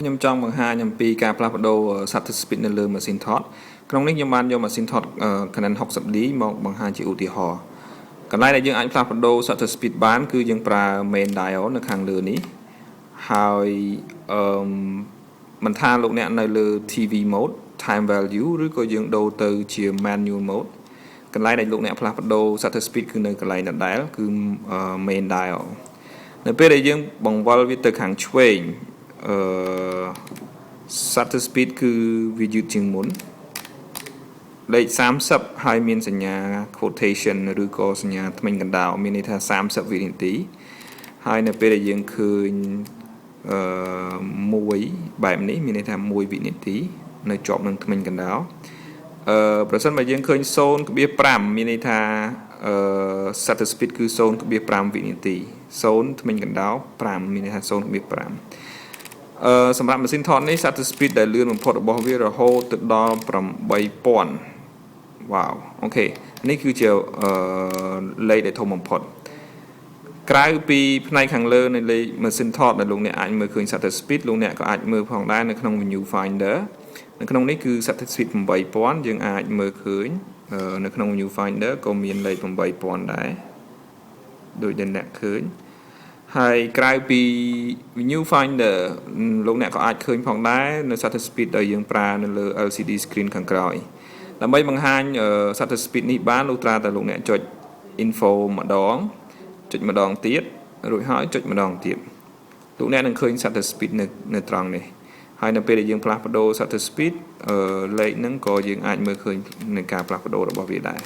ខ្ញុំចង់បង្ហាញអំពីការផ្លាស់ប្ដូរ shutter speed នៅលើម៉ាស៊ីនថតក្នុងនេះខ្ញុំបានយកម៉ាស៊ីនថត Canon 60D មកបង្ហាញជាឧទាហរណ៍កន្លែងដែលយើងអាចផ្លាស់ប្ដូរ shutter speed បានគឺយើងប្រើ main dial នៅខាងលើនេះហើយមិនថាលោកអ្នកនៅលើ TV mode time value ឬក៏យើងដូរទៅជា manual mode កន្លែងដែលលោកអ្នកផ្លាស់ប្ដូរ shutter speed គឺនៅកន្លែងដដែលគឺ main dial នៅពេលដែលយើងបង្វិលវាទៅខាងឆ្វេងshutter speed គឺវាយឺតជាងមុនលេខ30ហើយមានសញ្ញា quotation ឬក៏សញ្ញាធ្មេញកណ្ដោមានន័យថា30វិនាទីហើយនៅពេលដែលយើងឃើញ1បែបនេះមានន័យថា1វិនាទីនៅជាប់នឹងធ្មេញកណ្ដោប្រសិនបើយើងឃើញ 0.5 មានន័យថាshutter speed គឺ 0.5 វិនាទី0ធ្មេញកណ្ដោ5មានន័យថា 0.5 សម្រាប់ម៉ាស៊ីនថតនេះ shutter speed ដែលលឿនបំផុតរបស់វារហូតទៅដល់8000 វ៉ាវអូខេនេះគឺជាលេខដែលធំបំផុតក្រៅពីផ្នែកខាងលើនៃលេខម៉ាស៊ីនថតដែលលោកអ្នកអាចមើលឃើញ shutter speed លោកអ្នកក៏អាចមើលផងដែរនៅក្នុង menu finder នៅក្នុងនេះគឺ shutter speed 8000យើងអាចមើលឃើញនៅក្នុង menu finder ក៏មានលេខ8000ដែរដូចដែលអ្នកឃើញហើយក្រៅពី menu finder លោកអ្នកក៏អាចឃើញផងដែរនៅ shutter speed ដែលយើងប្រើនៅលើ LCD screen ខាងក្រោយដើម្បីបង្ហាញ shutter speed នេះបានលុះត្រាតែលោកអ្នកចុច info ម្ដងចុចម្ដងទៀតរួចហើយចុចម្ដងទៀតលោកអ្នកនឹងឃើញ shutter speed នៅត្រង់នេះហើយនៅពេលដែលយើងផ្លាស់ប្ដូរ shutter speed លេខហ្នឹងក៏យើងអាចមើលឃើញនឹងការផ្លាស់ប្ដូររបស់វាដែរ